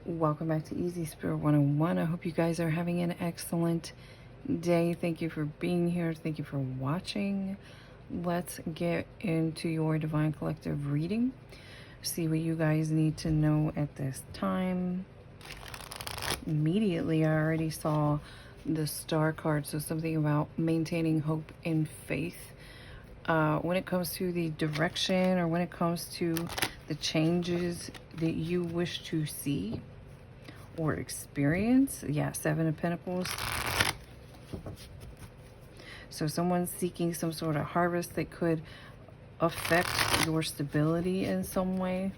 Welcome back to EasySpirit101. I hope you guys are having an excellent day. Thank you for being here. Thank you for watching. Let's get into your Divine Collective reading. See what you guys need to know at this time. Immediately, I already saw the Star card, so something about maintaining hope and faith. When it comes to the direction, or when it comes to the changes that you wish to see or experience. Yeah, Seven of Pentacles. So someone's seeking some sort of harvest that could affect your stability in some way.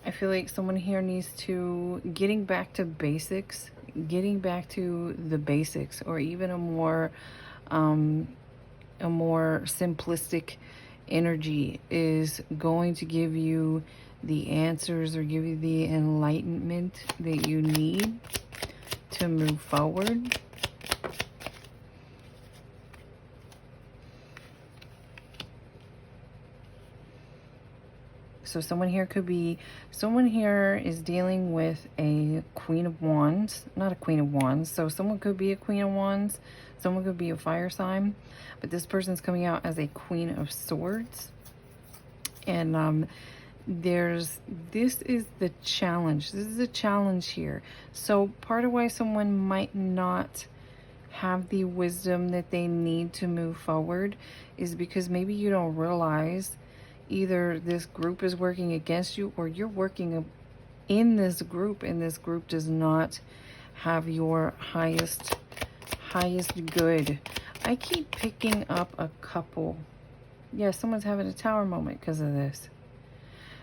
I feel like someone here needs to getting back to basics, getting back to the basics, or even a more simplistic energy is going to give you the answers or give you the enlightenment that you need to move forward. So someone here is dealing with a Queen of Wands, not a Queen of Wands. So someone could be a Queen of Wands, someone could be a fire sign, but this person's coming out as a Queen of Swords. And this is the challenge. This is a challenge here. So part of why someone might not have the wisdom that they need to move forward is because maybe you don't realize either this group is working against you, or you're working in this group, and this group does not have your highest good. I keep picking up a couple. Yeah, someone's having a tower moment because of this.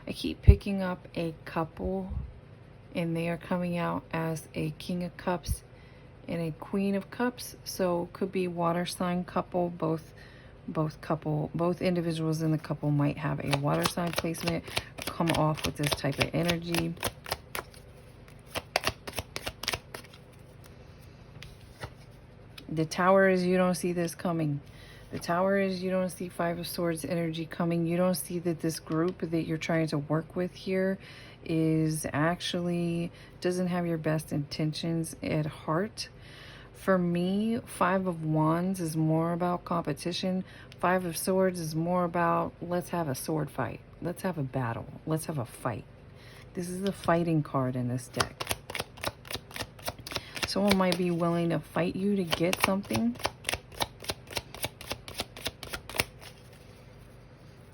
I keep picking up a couple, and they are coming out as a King of Cups and a Queen of Cups. So could be water sign couple. Both individuals in the couple might have a water sign placement, come off with this type of energy. The Tower is you don't see this coming. The Tower is you don't see Five of Swords energy coming. You don't see that this group that you're trying to work with here is actually doesn't have your best intentions at heart. For me, Five of Wands is more about competition. Five of Swords is more about, let's have a sword fight. Let's have a battle. Let's have a fight. This is the fighting card in this deck. Someone might be willing to fight you to get something.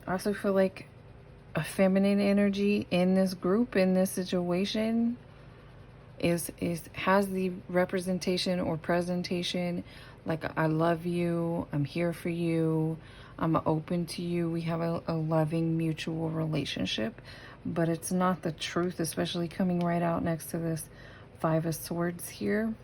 I also feel like a feminine energy in this group, in this situation, has the representation or presentation like, I love you, I'm here for you, I'm open to you, we have a loving mutual relationship. But it's not the truth, especially coming right out next to this Five of Swords here.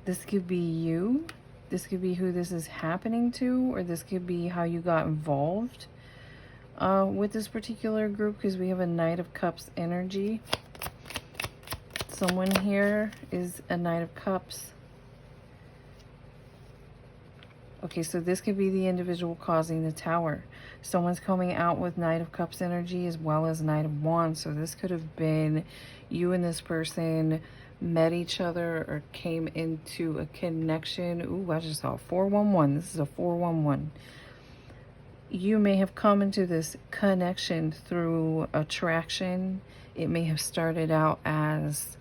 This could be you, this could be who this is happening to, or this could be how you got involved with this particular group, because we have a Knight of Cups energy. Someone here is a Knight of Cups. Okay, so this could be the individual causing the Tower. Someone's coming out with Knight of Cups energy as well as Knight of Wands. So this could have been you and this person met each other or came into a connection. Ooh, I just saw 411. This is a 411. You may have come into this connection through attraction. It may have started out as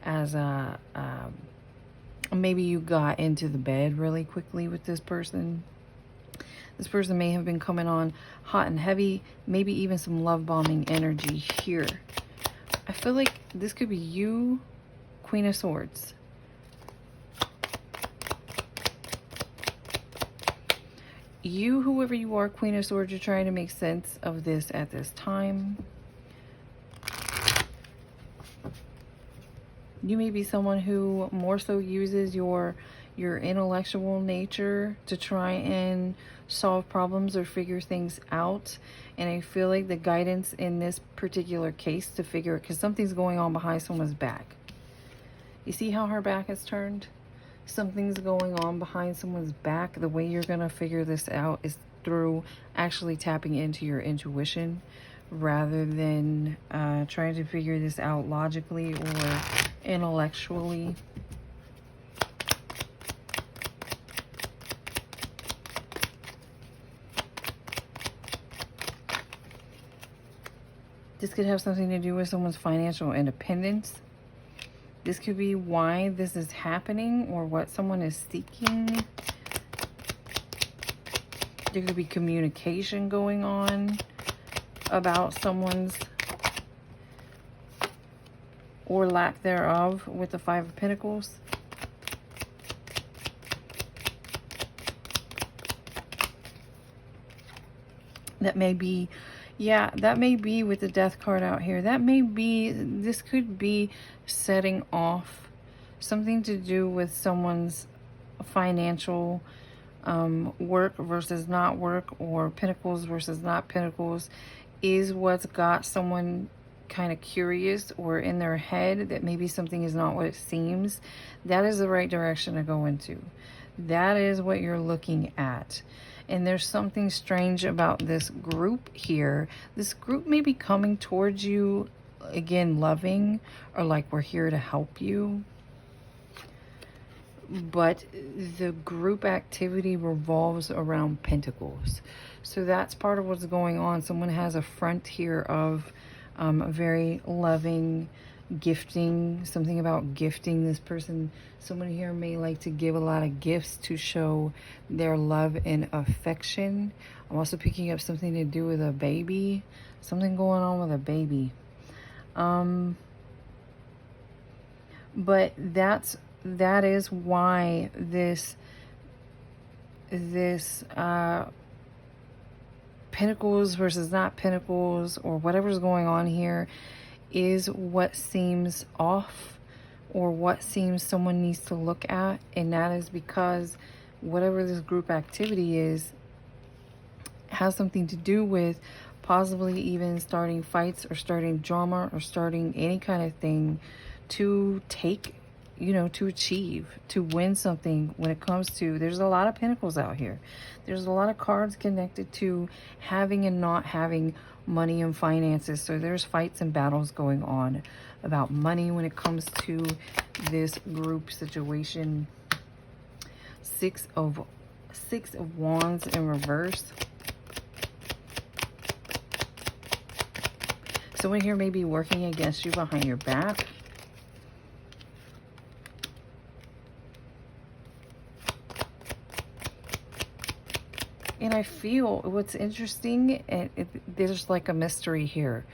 a maybe you got into the bed really quickly with this person. This person may have been coming on hot and heavy, maybe even some love bombing energy here. I feel like this could be you, Queen of Swords. You, whoever you are, Queen of Swords, you're trying to make sense of this at this time. You may be someone who more so uses your your intellectual nature to try and solve problems or figure things out. And I feel like the guidance in this particular case to figure it, because something's going on behind someone's back. You see how her back is turned? Something's going on behind someone's back. The way you're going to figure this out is through actually tapping into your intuition, rather than trying to figure this out logically or intellectually. This could have something to do with someone's financial independence. This could be why this is happening or what someone is seeking. There could be communication going on about someone's, or lack thereof, with the Five of Pentacles. That may be, yeah, that may be with the Death card out here. That may be, this could be setting off something to do with someone's financial work versus not work, or Pentacles versus not Pentacles, is what's got someone kind of curious or in their head that maybe something is not what it seems. That is the right direction to go into. That is what you're looking at. And there's something strange about this group here. This group may be coming towards you, again, loving, or like, we're here to help you. But the group activity revolves around Pentacles. So that's part of what's going on. Someone has a front here of a very loving, gifting, something about gifting. This person, someone here may like to give a lot of gifts to show their love and affection. I'm also picking up something to do with a baby. Something going on with a baby. But that is why this Pentacles versus not Pentacles, or whatever's going on here, is what seems off, or what seems someone needs to look at. And that is because whatever this group activity is has something to do with possibly even starting fights, or starting drama, or starting any kind of thing to take, you know, to achieve, to win something. When it comes to, there's a lot of Pentacles out here. There's a lot of cards connected to having and not having money and finances. So there's fights and battles going on about money when it comes to this group situation. Six of Wands in reverse. Someone here may be working against you behind your back. And I feel what's interesting, there's like a mystery here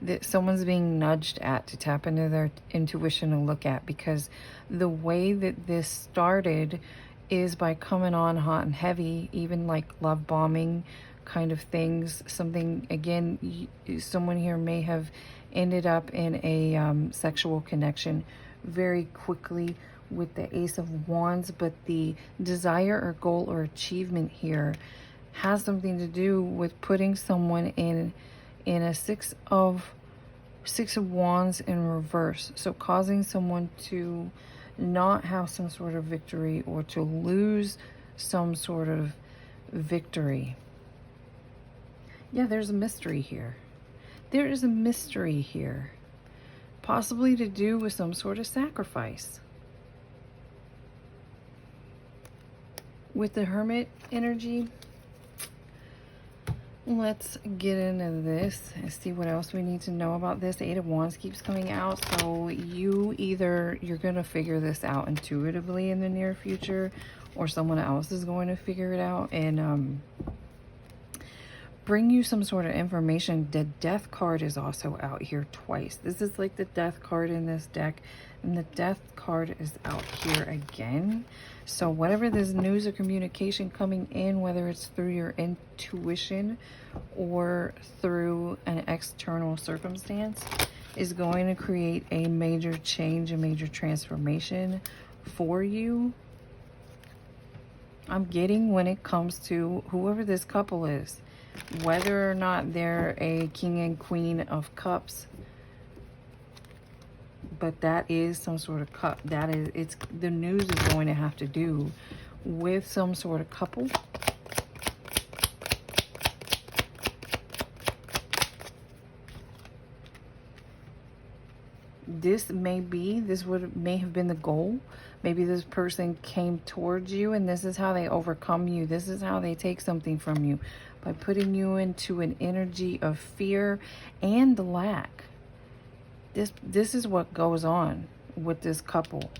that someone's being nudged at to tap into their intuition and look at, because the way that this started is by coming on hot and heavy, even like love bombing kind of things. Something, again, someone here may have ended up in a sexual connection very quickly with the Ace of Wands, but the desire or goal or achievement here has something to do with putting someone in a six of Wands in reverse. So causing someone to not have some sort of victory, or to lose some sort of victory. Yeah, there's a mystery here. There is a mystery here. Possibly to do with some sort of sacrifice. With the Hermit energy, let's get into this and see what else we need to know about this. The Eight of Wands keeps coming out. So you're going to figure this out intuitively in the near future, or someone else is going to figure it out and bring you some sort of information. The Death card is also out here twice. This is like the Death card in this deck, and the Death card is out here again. So whatever this news or communication coming in, whether it's through your intuition or through an external circumstance, is going to create a major change, a major transformation for you. I'm getting when it comes to whoever this couple is, whether or not they're a king and queen of cups, but that is some sort of cup. That is, it's the news is going to have to do with some sort of couple. This may have been the goal. Maybe this person came towards you and this is how they overcome you. This is how they take something from you, by putting you into an energy of fear and lack. This is what goes on with this couple.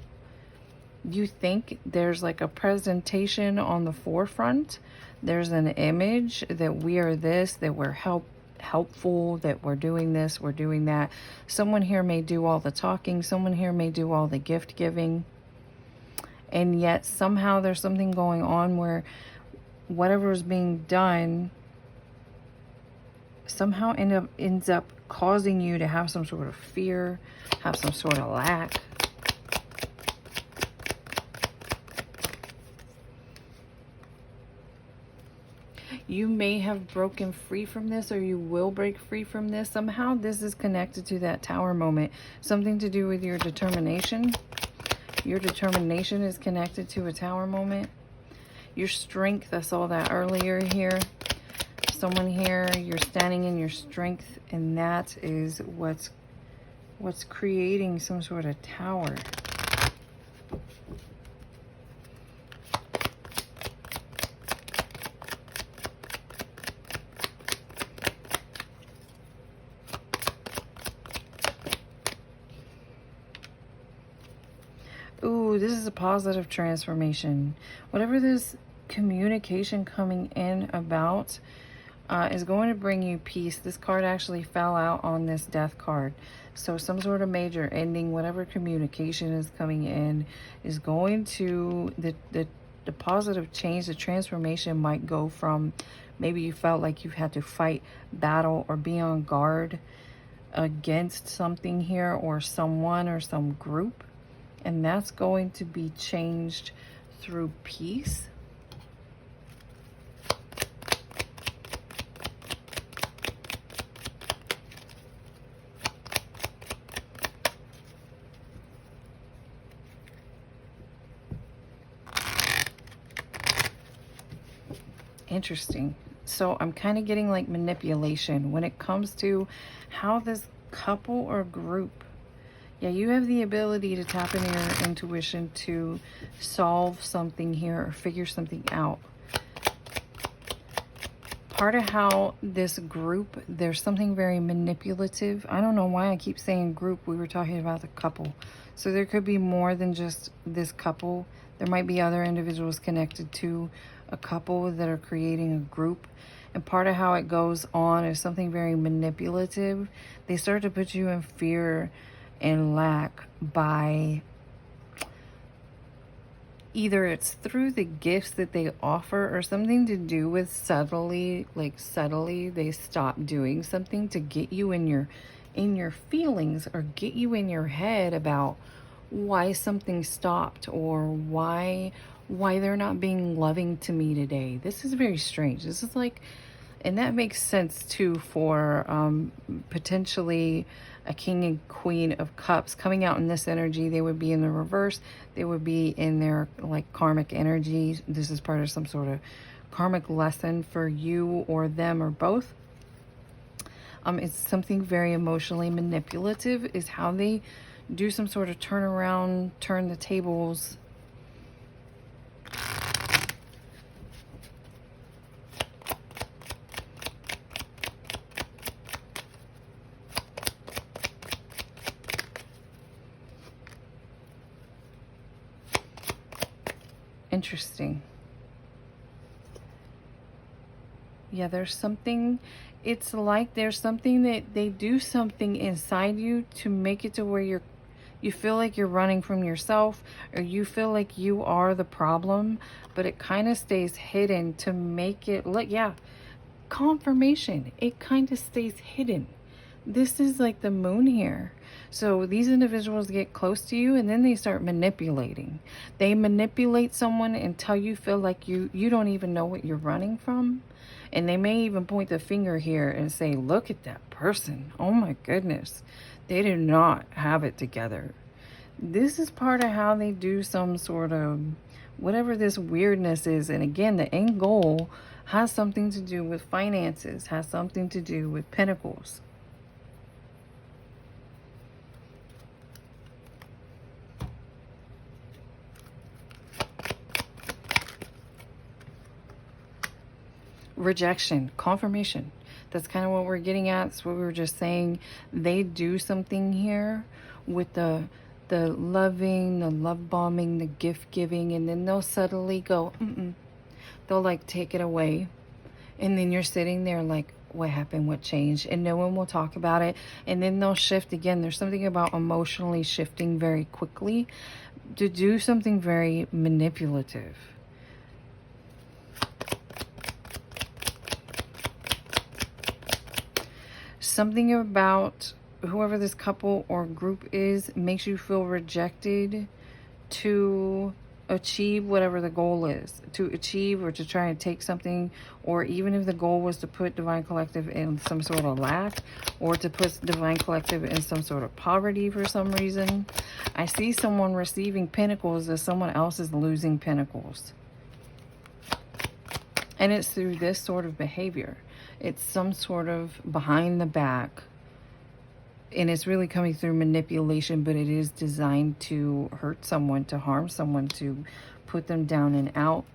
You think there's like a presentation on the forefront. There's an image that we are this, that we're helpful, that we're doing this, we're doing that. Someone here may do all the talking. Someone here may do all the gift giving. And yet somehow there's something going on where whatever is being done somehow ends up causing you to have some sort of fear, have some sort of lack. You may have broken free from this, or you will break free from this. Somehow this is connected to that Tower moment. Something to do with your determination. Your determination is connected to a Tower moment. Your strength, I saw that earlier here. Someone here, you're standing in your strength, and that is what's creating some sort of tower. Ooh, this is a positive transformation. Whatever this communication coming in about is going to bring you peace. This card actually fell out on this death card. So some sort of major ending, whatever communication is coming in, is going to, the positive change, the transformation might go from, maybe you felt like you've had to fight, battle, or be on guard against something here, or someone, or some group. And that's going to be changed through peace. Interesting. So I'm kind of getting like manipulation when it comes to how this couple or group, yeah, you have the ability to tap into your intuition to solve something here or figure something out. Part of how this group, there's something very manipulative. I don't know why I keep saying group. We were talking about the couple. So there could be more than just this couple. There might be other individuals connected to a couple that are creating a group. And part of how it goes on is something very manipulative. They start to put you in fear and lack by either it's through the gifts that they offer, or something to do with subtly they stop doing something to get you in your feelings, or get you in your head about why something stopped, or why they're not being loving to me today. This is very strange. This is like, and that makes sense too for potentially a king and queen of cups coming out in this energy. They would be in the reverse. They would be in their like karmic energy. This is part of some sort of karmic lesson for you or them or both. It's something very emotionally manipulative is how they do some sort of turnaround, turn the tables. Interesting. Yeah, there's something, it's like there's something that they do something inside you to make it to where you feel like you're running from yourself, or you feel like you are the problem, but it kind of stays hidden to make it look, yeah, confirmation. It kind of stays hidden. This is like the moon here. So these individuals get close to you and then they start manipulating. They manipulate someone until you feel like you don't even know what you're running from. And they may even point the finger here and say, look at that person. Oh my goodness. They do not have it together. This is part of how they do some sort of whatever this weirdness is. And again, the end goal has something to do with finances, has something to do with pentacles. Rejection, confirmation. That's kind of what we're getting at. That's what we were just saying. They do something here with the loving, the love bombing, the gift giving, and then they'll suddenly go, They'll like take it away. And then you're sitting there like, what happened? What changed? And no one will talk about it. And then they'll shift again. There's something about emotionally shifting very quickly to do something very manipulative. Something about whoever this couple or group is makes you feel rejected to achieve whatever the goal is, to achieve or to try and take something, or even if the goal was to put Divine Collective in some sort of lack, or to put Divine Collective in some sort of poverty for some reason. I see someone receiving pentacles as someone else is losing pentacles. And it's through this sort of behavior. It's some sort of behind the back. And it's really coming through manipulation, but it is designed to hurt someone, to harm someone, to put them down and out.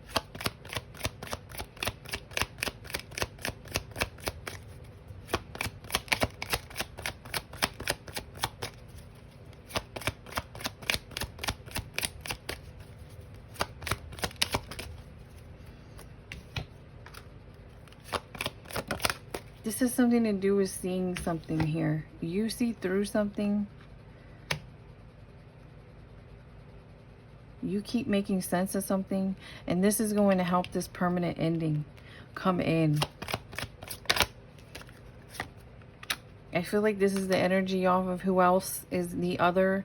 This has something to do with seeing something here. You see through something. You keep making sense of something. And this is going to help this permanent ending come in. I feel like this is the energy off of who else is the other.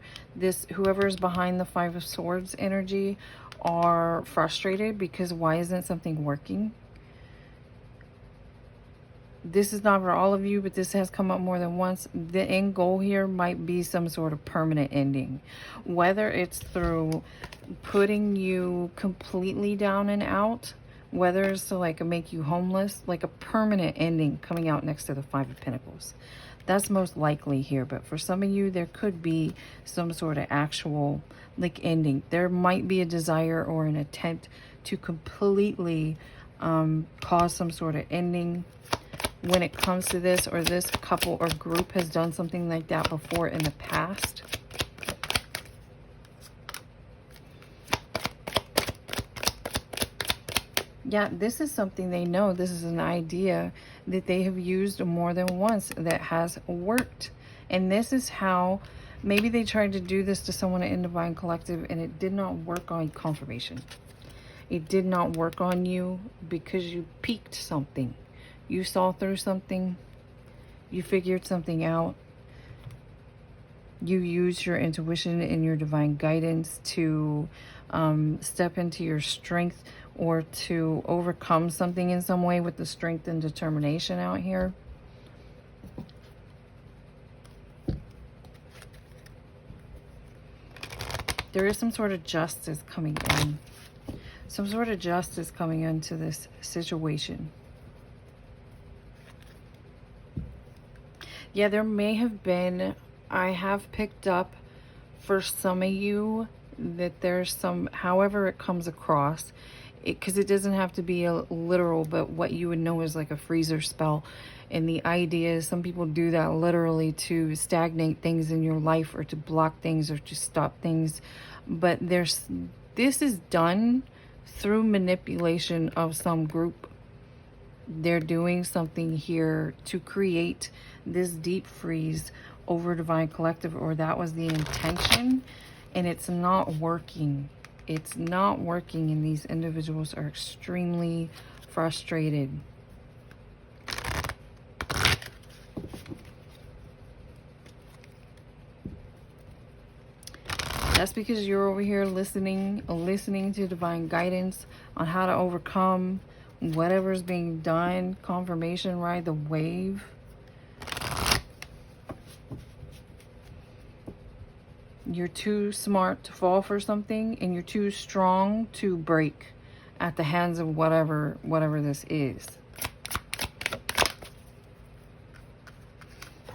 Whoever is behind the Five of Swords energy are frustrated because why isn't something working? This is not for all of you, but this has come up more than once. The end goal here might be some sort of permanent ending. Whether it's through putting you completely down and out, whether it's to like make you homeless, like a permanent ending coming out next to the Five of Pentacles. That's most likely here. But for some of you, there could be some sort of actual like ending. There might be a desire or an attempt to completely cause some sort of ending. When it comes to this, or this couple or group has done something like that before in the past. Yeah, this is something they know. This is an idea that they have used more than once that has worked. And this is how maybe they tried to do this to someone in Divine Collective and it did not work on confirmation. It did not work on you because you peaked something. You saw through something. You figured something out. You used your intuition and your divine guidance to step into your strength or to overcome something in some way with the strength and determination out here. There is some sort of justice coming in. Some sort of justice coming into this situation. Yeah, there may have been, I have picked up for some of you that there's some, however it comes across, because it doesn't have to be a literal, but what you would know is like a freezer spell. And the idea is some people do that literally to stagnate things in your life or to block things or to stop things. But this is done through manipulation of some group. They're doing something here to create this deep freeze over Divine Collective, or that was the intention, and it's not working. It's not working, and these individuals are extremely frustrated. That's because you're over here listening to divine guidance on how to overcome whatever's being done. Confirmation, ride the wave. You're too smart to fall for something, and you're too strong to break at the hands of whatever this is.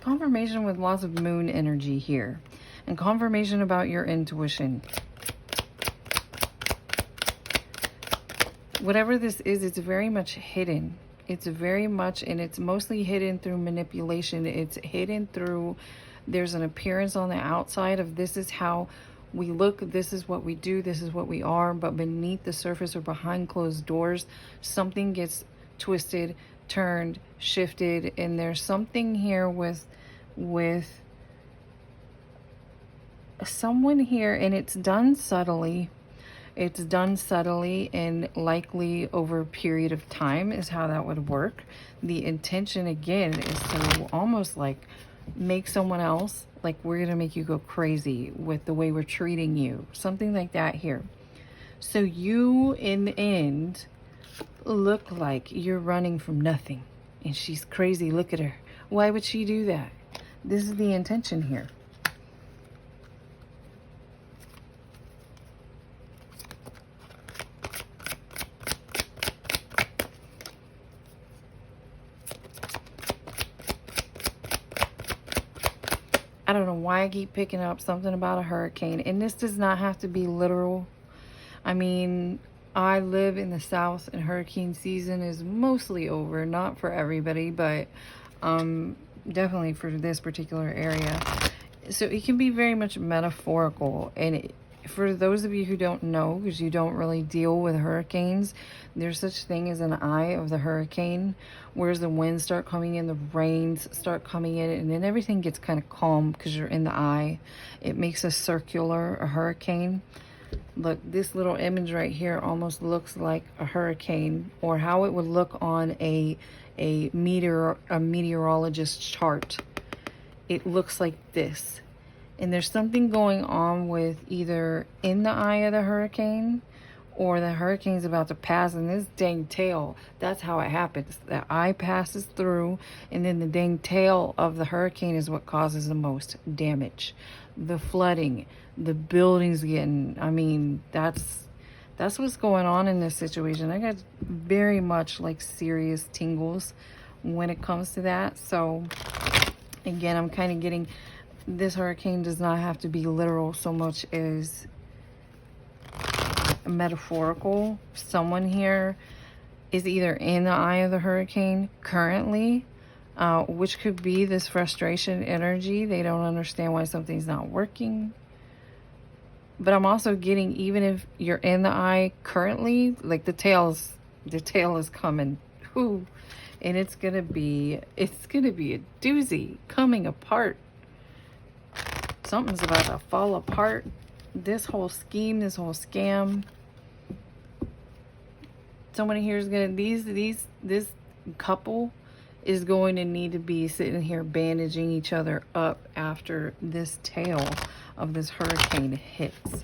Confirmation with lots of moon energy here. And confirmation about your intuition. Whatever this is, it's very much hidden. It's very much, and it's mostly hidden through manipulation. It's hidden through, there's an appearance on the outside of this is how we look, this is what we do, this is what we are. But beneath the surface or behind closed doors, something gets twisted, turned, shifted. And there's something here with someone here, and it's done subtly. It's done subtly and likely over a period of time is how that would work. The intention again is to almost like make someone else, like we're gonna make you go crazy with the way we're treating you, something like that here. So you in the end look like you're running from nothing, and she's crazy. Look at her. Why would she do that? This is the intention here. I don't know why I keep picking up something about a hurricane, and this does not have to be literal. I mean, I live in the South, and hurricane season is mostly over. Not for everybody, but definitely for this particular area. So it can be very much metaphorical. And for those of you who don't know, because you don't really deal with hurricanes, there's such thing as an eye of the hurricane, whereas the winds start coming in, the rains start coming in, and then everything gets kind of calm because you're in the eye. It makes a hurricane. Look, this little image right here almost looks like a hurricane, or how it would look on a meteorologist's chart. It looks like this. And there's something going on with either in the eye of the hurricane, or the hurricane's about to pass, and this dang tail, that's how it happens. The eye passes through, and then the dang tail of the hurricane is what causes the most damage. The flooding, the buildings getting, I mean, that's what's going on in this situation. I got very much like serious tingles when it comes to that. So again, I'm kind of getting, this hurricane does not have to be literal so much as metaphorical. Someone here is either in the eye of the hurricane currently, which could be this frustration energy. They don't understand why something's not working. But I'm also getting, even if you're in the eye currently, like the tail is coming. Ooh, and it's gonna be a doozy, coming apart. Something's about to fall apart. This whole scheme, this whole scam. Someone here is gonna, this couple is going to need to be sitting here bandaging each other up after this tail of this hurricane hits.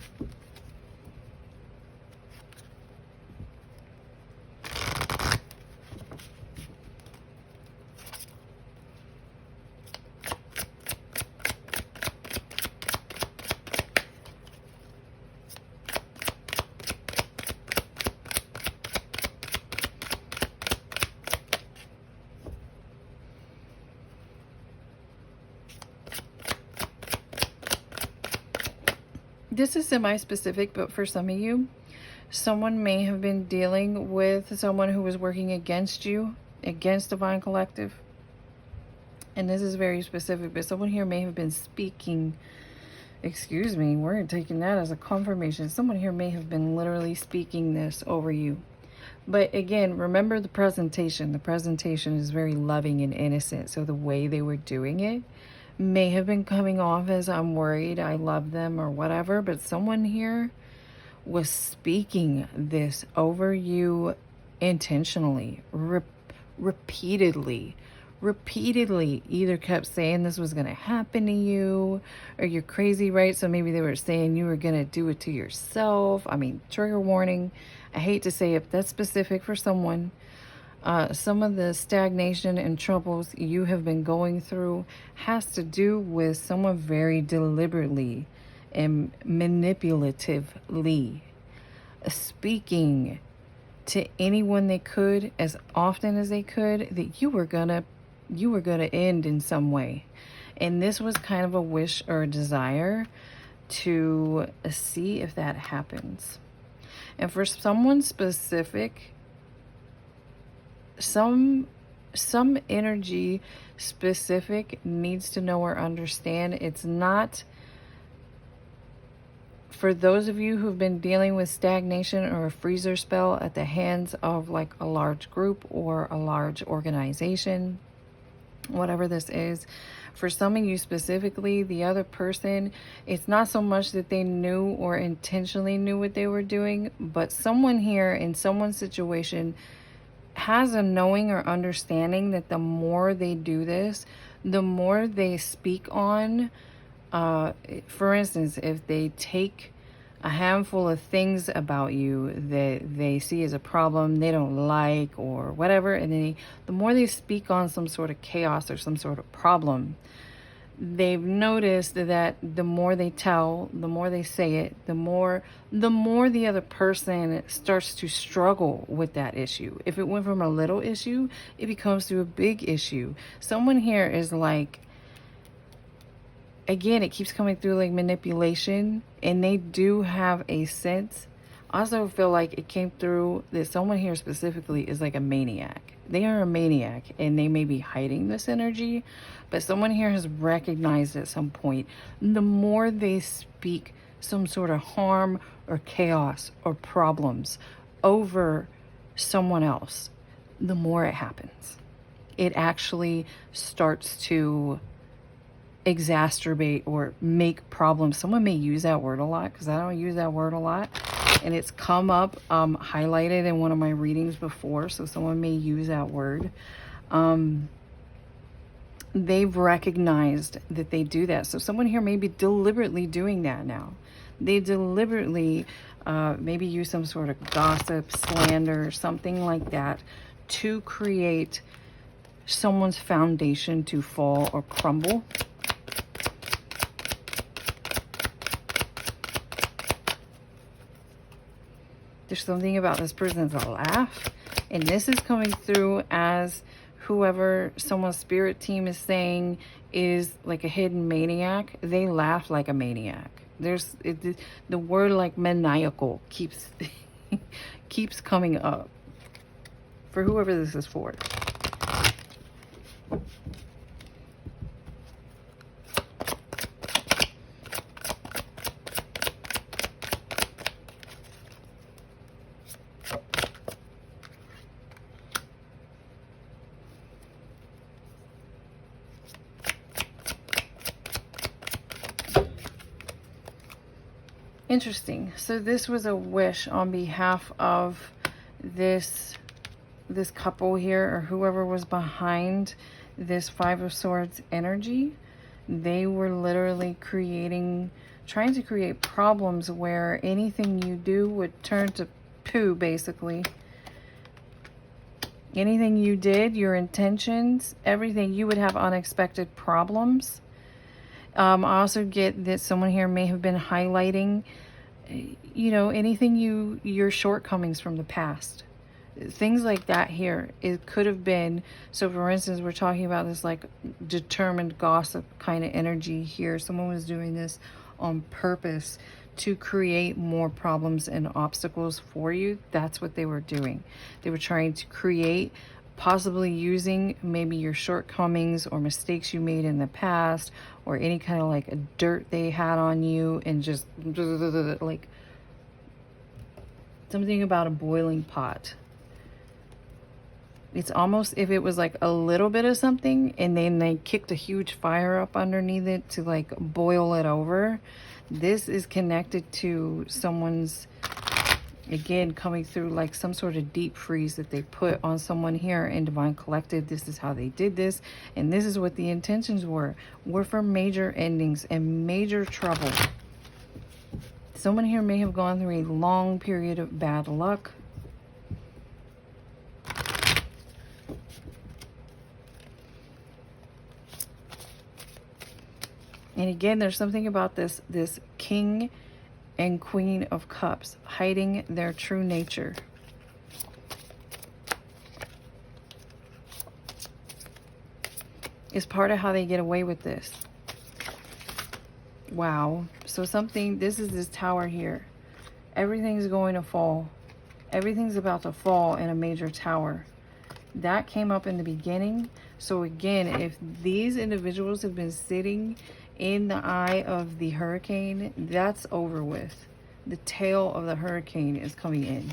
This is semi-specific, but for some of you, someone may have been dealing with someone who was working against you, against Divine Collective. And this is very specific, but someone here may have been speaking, excuse me, we're taking that as a confirmation. Someone here may have been literally speaking this over you. But again, remember the presentation. The presentation is very loving and innocent. So the way they were doing it may have been coming off as I'm worried, I love them, or whatever. But someone here was speaking this over you intentionally, repeatedly, repeatedly either kept saying this was going to happen to you, or you're crazy, right? So maybe they were saying you were going to do it to yourself. I mean, trigger warning. I hate to say it, that's specific for someone. Some of the stagnation and troubles you have been going through has to do with someone very deliberately and manipulatively speaking to anyone they could as often as they could that you were gonna end in some way. And this was kind of a wish or a desire to see if that happens. And for someone specific, some energy specific needs to know or understand it's not for those of you who've been dealing with stagnation or a freezer spell at the hands of like a large group or a large organization, whatever this is. For some of you specifically, the other person, it's not so much that they knew or intentionally knew what they were doing, but someone here in someone's situation has a knowing or understanding that the more they do this, the more they speak on, for instance, if they take a handful of things about you that they see as a problem, they don't like or whatever, and the more they speak on some sort of chaos or some sort of problem, they've noticed that the more they tell, the more they say it, the more the other person starts to struggle with that issue. If it went from a little issue, it becomes to a big issue. Someone here is like, again, it keeps coming through like manipulation, and they do have a sense. I also feel like it came through that someone here specifically is like a maniac. They are a maniac, and they may be hiding this energy, but someone here has recognized at some point, the more they speak some sort of harm or chaos or problems over someone else, the more it happens. It actually starts to exacerbate or make problems. Someone may use that word a lot because I don't use that word a lot, and it's come up highlighted in one of my readings before, so someone may use that word. They've recognized that they do that, so someone here may be deliberately doing that now. They deliberately maybe use some sort of gossip, slander, something like that to create someone's foundation to fall or crumble. There's something about this person's laugh, and this is coming through as whoever someone's spirit team is saying is like a hidden maniac. They laugh like a maniac. The word like maniacal keeps keeps coming up for whoever this is for. Interesting. So this was a wish on behalf of this couple here, or whoever was behind this Five of Swords energy. They were literally trying to create problems where anything you do would turn to poo, basically. Anything you did, your intentions, everything, you would have unexpected problems. I also get that someone here may have been highlighting, you know, anything your shortcomings from the past. Things like that here. It could have been, so for instance, we're talking about this like determined gossip kind of energy here. Someone was doing this on purpose to create more problems and obstacles for you. That's what they were doing. They were trying to create, possibly using maybe your shortcomings or mistakes you made in the past, or any kind of like a dirt they had on you, and just like something about a boiling pot. It's almost if it was like a little bit of something and then they kicked a huge fire up underneath it to like boil it over. This is connected to someone's Again, coming through like some sort of deep freeze that they put on someone here in Divine Collective. This is how they did this, and this is what the intentions were for major endings and major trouble. Someone here may have gone through a long period of bad luck. And again, there's something about this King and Queen of Cups hiding their true nature. It's part of how they get away with this. Wow. So something, this is this tower here. Everything's going to fall. Everything's about to fall in a major tower. That came up in the beginning. So again, if these individuals have been sitting in the eye of the hurricane, that's over with. The tail of the hurricane is coming in.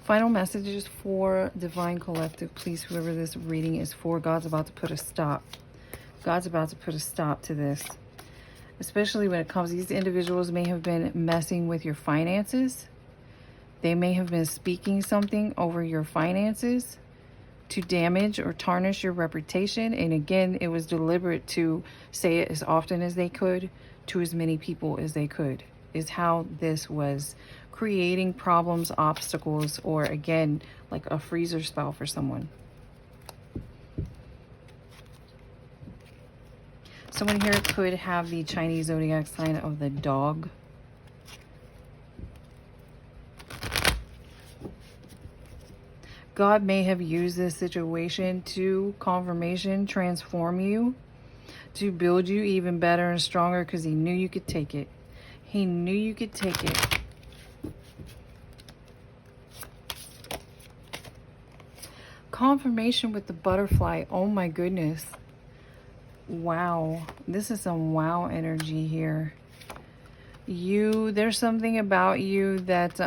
Final messages for Divine Collective, please, whoever this reading is for. God's about to put a stop. God's about to put a stop to this. Especially when it comes, these individuals may have been messing with your finances. They may have been speaking something over your finances to damage or tarnish your reputation. And again, it was deliberate to say it as often as they could to as many people as they could, is how this was creating problems, obstacles, or again, like a freezer spell for someone. Someone here could have the Chinese zodiac sign of the dog. God may have used this situation to confirmation, transform you, to build you even better and stronger because he knew you could take it. He knew you could take it. Confirmation with the butterfly. Oh my goodness. Wow. This is some wow energy here. There's something about you that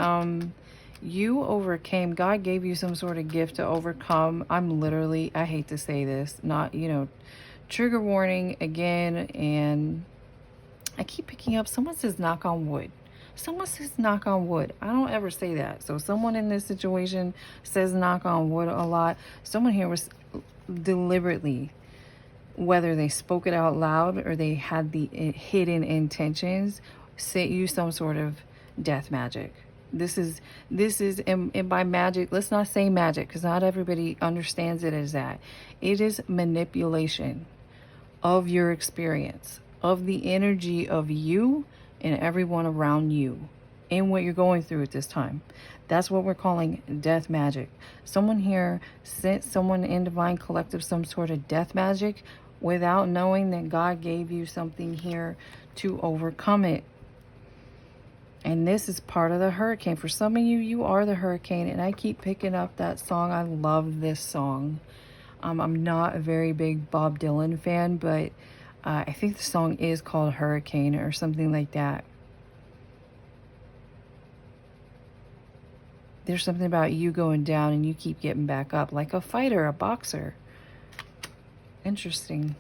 you overcame. God gave you some sort of gift to overcome. I hate to say this, not, trigger warning again. And I keep picking up, someone says knock on wood. Someone says knock on wood. I don't ever say that. So someone in this situation says knock on wood a lot. Someone here was deliberately, whether they spoke it out loud or they had the hidden intentions, use some sort of death magic. This is and by magic, let's not say magic because not everybody understands it as that. It is manipulation of your experience, of the energy of you and everyone around you in what you're going through at this time. That's what we're calling death magic. Someone here sent someone in Divine Collective some sort of death magic without knowing that God gave you something here to overcome it. And this is part of the hurricane. For some of you, you are the hurricane. And I keep picking up that song. I love this song. I'm not a very big Bob Dylan fan, but I think the song is called Hurricane or something like that. There's something about you going down and you keep getting back up like a fighter, a boxer. Interesting.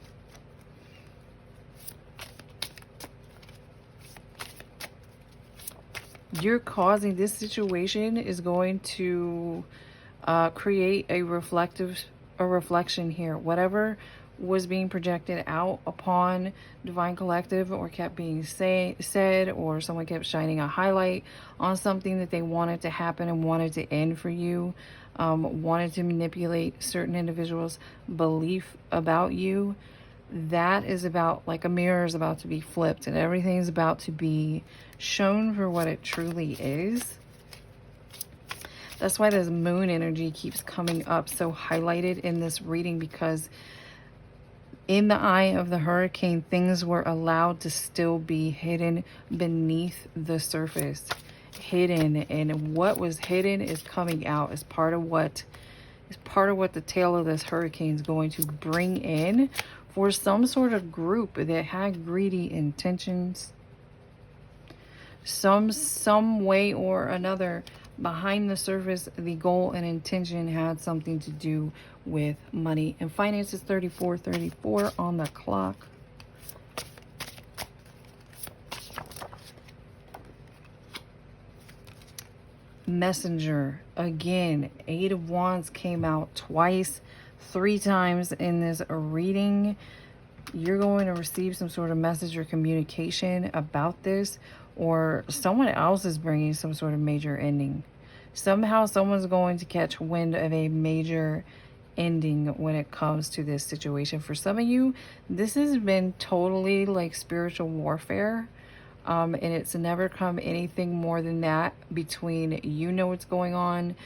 You're causing, this situation is going to create a reflection here. Whatever was being projected out upon Divine Collective or kept being said, or someone kept shining a highlight on something that they wanted to happen and wanted to end for you, wanted to manipulate certain individuals' belief about you. That is about, like a mirror is about to be flipped and everything's about to be shown for what it truly is. That's why this moon energy keeps coming up so highlighted in this reading, because in the eye of the hurricane, things were allowed to still be hidden beneath the surface. Hidden, and what was hidden is coming out as part of what the tail of this hurricane is going to bring in for some sort of group that had greedy intentions. Some way or another, behind the surface, the goal and intention had something to do with money and finances. 34:34 on the clock. Messenger. Again, Eight of Wands came out twice, 3 times in this reading. You're going to receive some sort of message or communication about this, or someone else is bringing some sort of major ending. Somehow someone's going to catch wind of a major ending when it comes to this situation. For some of you, this has been totally like spiritual warfare. And it's never come anything more than that between you know what's going on,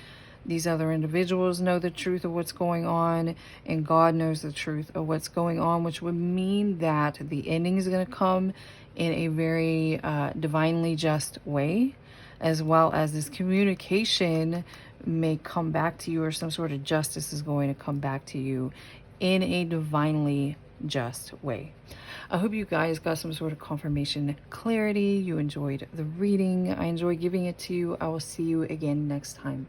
these other individuals know the truth of what's going on, and God knows the truth of what's going on, which would mean that the ending is going to come in a very divinely just way, as well as this communication may come back to you, or some sort of justice is going to come back to you in a divinely just way. I hope you guys got some sort of confirmation, clarity. You enjoyed the reading. I enjoy giving it to you. I will see you again next time.